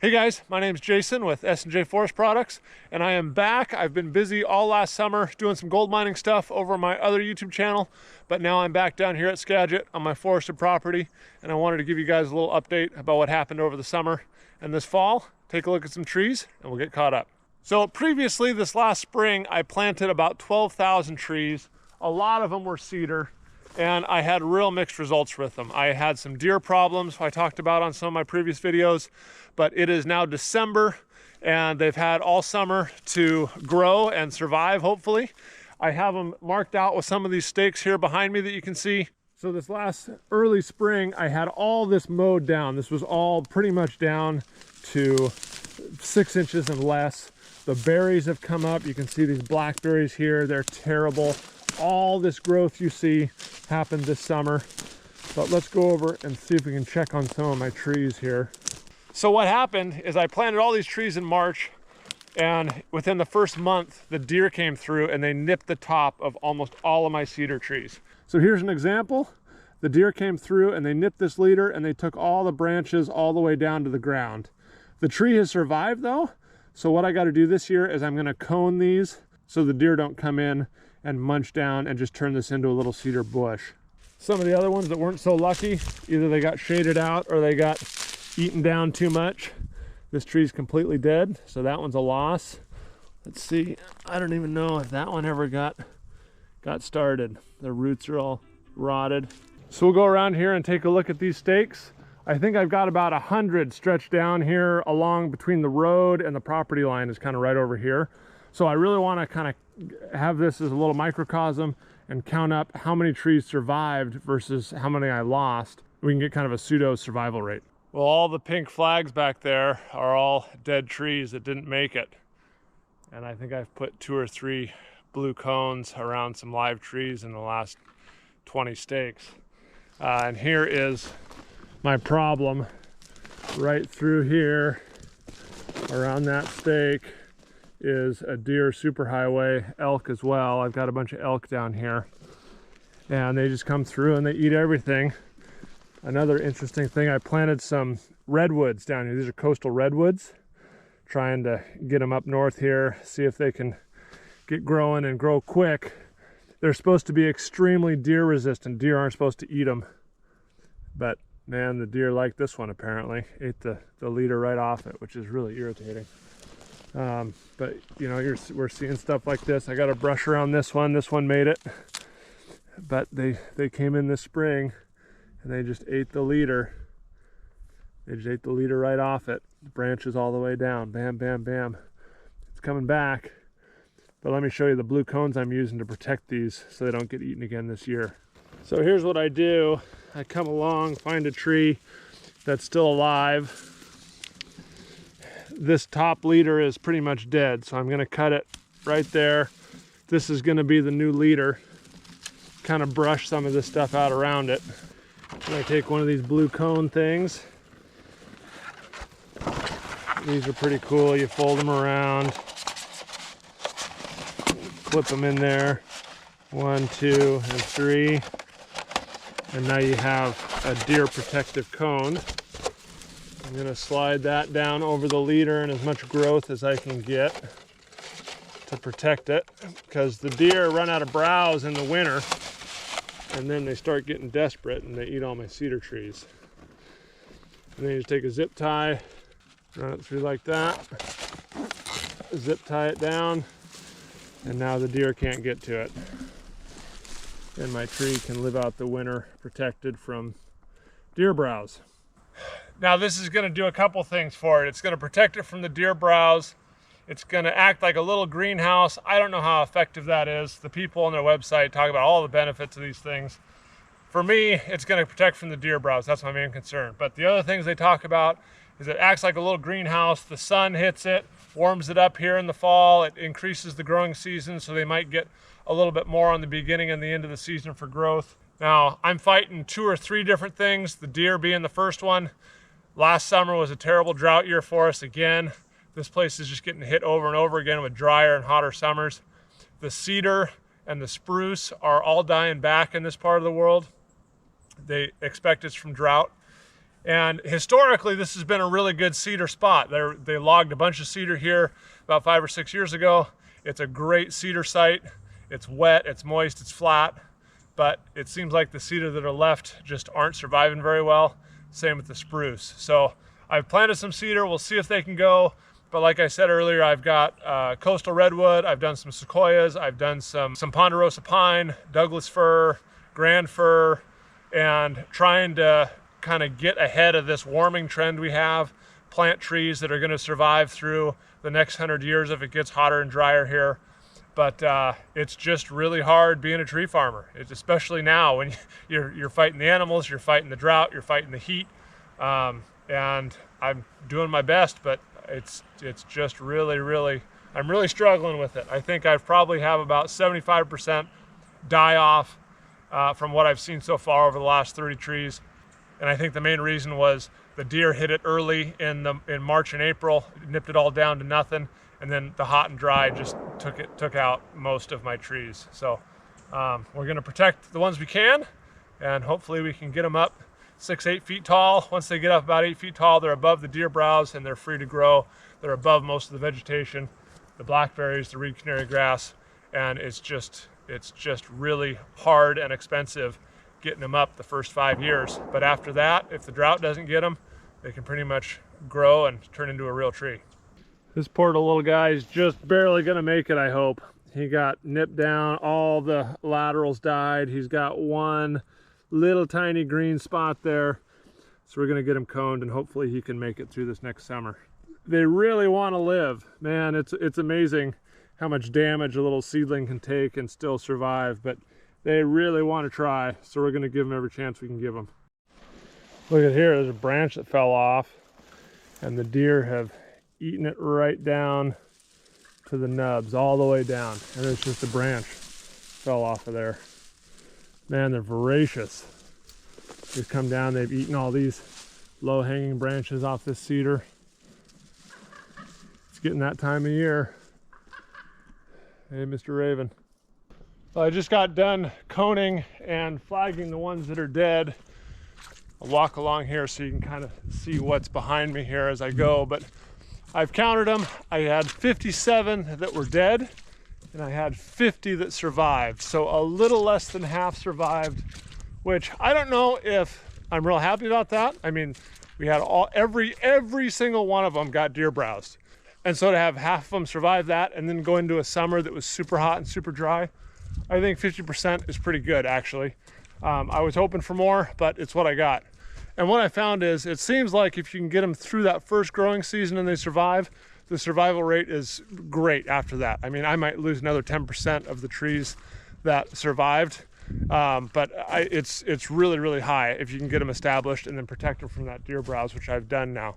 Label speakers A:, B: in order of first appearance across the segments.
A: Hey guys, my name's Jason with S&J Forest Products, and I am back. I've been busy all last summer doing some gold mining stuff over my other YouTube channel, but now I'm back down here at Skagit on my forested property, and I wanted to give you guys a little update about what happened over the summer and this fall. Take a look at some trees and we'll get caught up. So previously, this last spring, I planted about 12,000 trees. A lot of them were cedar, and I had real mixed results with them. I had some deer problems I talked about on some of my previous videos, but it is now December and they've had all summer to grow and survive, hopefully. I have them marked out with some of these stakes here behind me that you can see. So this last early spring, I had all this mowed down. This was all pretty much down to 6 inches and less. The berries have come up. You can see these blackberries here. They're terrible. All this growth you see happened this summer. But let's go over and see if we can check on some of my trees here. So what happened is I planted all these trees in March, and within the first month, the deer came through and they nipped the top of almost all of my cedar trees. So here's an example. The deer came through and they nipped this leader and they took all the branches all the way down to the ground. The tree has survived though. So what I got to do this year is I'm going to cone these so the deer don't come in and munch down and just turn this into a little cedar bush. Some of the other ones that weren't so lucky, either they got shaded out or they got eaten down too much. This tree's completely dead, so that one's a loss. Let's see, I don't even know if that one ever got started. The roots are all rotted. So we'll go around here and take a look at these stakes. I think I've got about 100 stretched down here along between the road and the property line is kind of right over here. So I really want to kind of have this as a little microcosm and count up how many trees survived versus how many I lost. We can get kind of a pseudo survival rate. Well, all the pink flags back there are all dead trees that didn't make it. And I think I've put 2 or 3 blue cones around some live trees in the last 20 stakes. And here is my problem. Right through here, around that stake, is a deer superhighway, elk as well. I've got a bunch of elk down here. And they just come through and they eat everything. Another interesting thing, I planted some redwoods down here. These are coastal redwoods. Trying to get them up north here, see if they can get growing and grow quick. They're supposed to be extremely deer resistant. Deer aren't supposed to eat them. But man, the deer like this one apparently. Ate the leader right off it, which is really irritating. But you know, we're seeing stuff like this. I got a brush around this one. This one made it. But they came in this spring and they just ate the leader. They just ate the leader right off it. The branches all the way down. Bam, bam, bam. It's coming back. But let me show you the blue cones I'm using to protect these so they don't get eaten again this year. So here's what I do. I come along, find a tree that's still alive. This top leader is pretty much dead, so I'm going to cut it right there. This is going to be the new leader. Kind of brush some of this stuff out around it. And I take one of these blue cone things. These are pretty cool. You fold them around, clip them in there. 1, 2, and 3. And now you have a deer protective cone. I'm going to slide that down over the leader and as much growth as I can get to protect it, because the deer run out of browse in the winter and then they start getting desperate and they eat all my cedar trees. And then you just take a zip tie, run it through like that, zip tie it down, and now the deer can't get to it. And my tree can live out the winter protected from deer browse. Now this is going to do a couple things for it. It's going to protect it from the deer browse. It's going to act like a little greenhouse. I don't know how effective that is. The people on their website talk about all the benefits of these things. For me, it's going to protect from the deer browse. That's my main concern. But the other things they talk about is it acts like a little greenhouse. The sun hits it, warms it up here in the fall. It increases the growing season, so they might get a little bit more on the beginning and the end of the season for growth. Now, I'm fighting 2 or 3 different things, the deer being the first one. Last summer was a terrible drought year for us again. This place is just getting hit over and over again with drier and hotter summers. The cedar and the spruce are all dying back in this part of the world. They expect it's from drought. And historically, this has been a really good cedar spot. They logged a bunch of cedar here about 5 or 6 years ago. It's a great cedar site. It's wet, it's moist, it's flat, but it seems like the cedar that are left just aren't surviving very well. Same with the spruce. So I've planted some cedar. We'll see if they can go. But like I said earlier, I've got coastal redwood. I've done some sequoias. I've done some ponderosa pine, Douglas fir, grand fir, and trying to kind of get ahead of this warming trend we have. Plant trees that are going to survive through the next 100 years if it gets hotter and drier here. But it's just really hard being a tree farmer. It's especially now when you're fighting the animals, you're fighting the drought, you're fighting the heat. And I'm doing my best, but it's just really, I'm really struggling with it. I think I've probably have about 75% die off from what I've seen so far over the last 30 trees. And I think the main reason was the deer hit it early in March and April, nipped it all down to nothing. And then the hot and dry just took out most of my trees. So we're gonna protect the ones we can, and hopefully we can get them up 6-8 feet tall. Once they get up about 8 feet tall, they're above the deer browse and they're free to grow. They're above most of the vegetation, the blackberries, the reed canary grass, and it's just really hard and expensive getting them up the first 5 years. But after that, if the drought doesn't get them, they can pretty much grow and turn into a real tree. This poor little guy is just barely gonna make it, I hope. He got nipped down, all the laterals died. He's got one little tiny green spot there. So we're gonna get him coned and hopefully he can make it through this next summer. They really wanna live. Man, it's amazing how much damage a little seedling can take and still survive, but they really wanna try. So we're gonna give them every chance we can give them. Look at here, there's a branch that fell off and the deer have eaten it right down to the nubs, all the way down. And it's just a branch fell off of there. Man, they're voracious. They've come down, they've eaten all these low-hanging branches off this cedar. It's getting that time of year. Hey, Mr. Raven. Well, I just got done coning and flagging the ones that are dead. I'll walk along here so you can kind of see what's behind me here as I go, but I've counted them. I had 57 that were dead and I had 50 that survived. So a little less than half survived, which I don't know if I'm real happy about that. I mean, we had every single one of them got deer browsed. And so to have half of them survive that and then go into a summer that was super hot and super dry, I think 50% is pretty good actually. I was hoping for more, but it's what I got. And what I found is it seems like if you can get them through that first growing season and they survive, the survival rate is great after that. I mean, I might lose another 10% of the trees that survived, but it's really high if you can get them established and then protect them from that deer browse, which I've done now.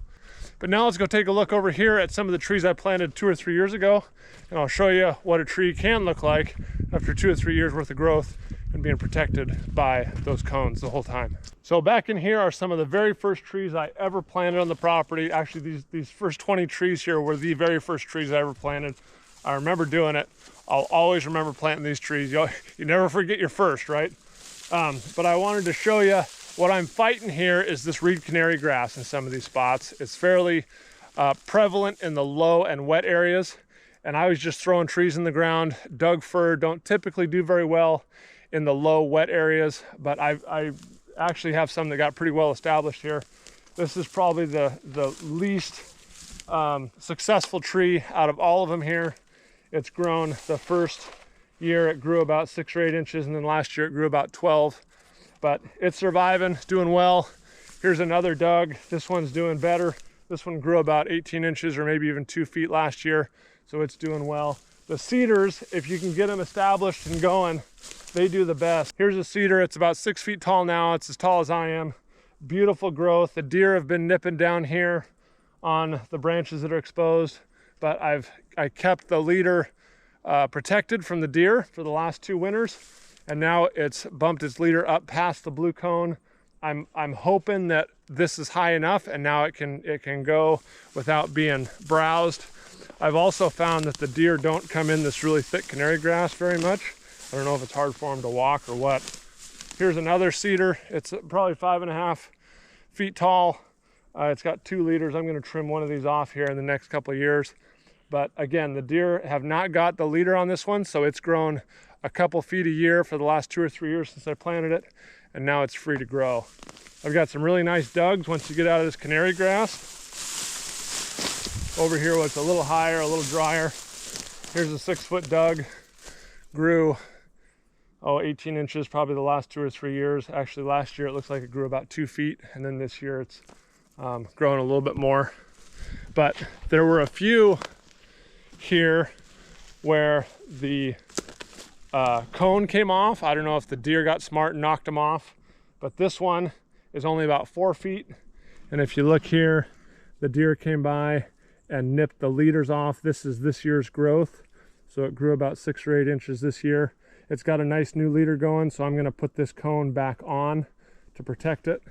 A: But now let's go take a look over here at some of the trees I planted 2 or 3 years ago, and I'll show you what a tree can look like after 2 or 3 years worth of growth and being protected by those cones the whole time. So back in here are some of the very first trees I ever planted on the property. Actually, these first 20 trees here were the very first trees I ever planted. I remember doing it. I'll always remember planting these trees. You never forget your first, right? But I wanted to show you what I'm fighting here is this reed canary grass in some of these spots. It's fairly prevalent in the low and wet areas. And I was just throwing trees in the ground. Doug fir don't typically do very well in the low wet areas, but I actually have some that got pretty well established here. This is probably the least successful tree out of all of them here. It's grown the first year, it grew about 6 or 8 inches, and then last year it grew about 12. But it's surviving, doing well. Here's another Doug. This one's doing better. This one grew about 18 inches or maybe even 2 feet last year, so it's doing well. The cedars, if you can get them established and going, they do the best. Here's a cedar, it's about 6 feet tall now. It's as tall as I am. Beautiful growth. The deer have been nipping down here on the branches that are exposed, but I kept the leader protected from the deer for the last 2 winters, and now it's bumped its leader up past the blue cone. I'm hoping that this is high enough and now it can go without being browsed. I've also found that the deer don't come in this really thick canary grass very much. I don't know if it's hard for them to walk or what. Here's another cedar. It's probably 5.5 feet tall. It's got 2 leaders. I'm going to trim one of these off here in the next couple of years. But again, the deer have not got the leader on this one, so it's grown a couple feet a year for the last 2 or 3 years since I planted it, and now it's free to grow. I've got some really nice dugs once you get out of this canary grass. Over here where it's a little higher, a little drier. Here's a 6-foot dug. Grew, 18 inches probably the last 2 or 3 years. Actually, last year it looks like it grew about 2 feet, and then this year it's growing a little bit more. But there were a few here where the cone came off. I don't know if the deer got smart and knocked them off, but this one is only about 4 feet. And if you look here, the deer came by and nipped the leaders off. This is this year's growth. So it grew about 6 or 8 inches this year. It's got a nice new leader going, so I'm gonna put this cone back on to protect it.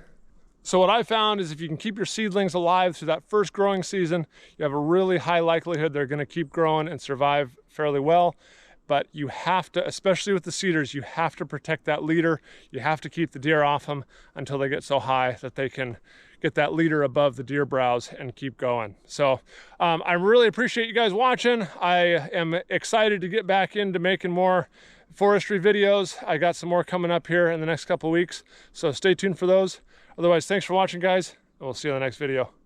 A: So what I found is if you can keep your seedlings alive through that first growing season, you have a really high likelihood they're gonna keep growing and survive fairly well. But you have to, especially with the cedars, you have to protect that leader. You have to keep the deer off them until they get so high that they can get that leader above the deer brows and keep going. So I really appreciate you guys watching. I am excited to get back into making more forestry videos. I got some more coming up here in the next couple of weeks, so stay tuned for those. Otherwise, thanks for watching, guys, and we'll see you in the next video.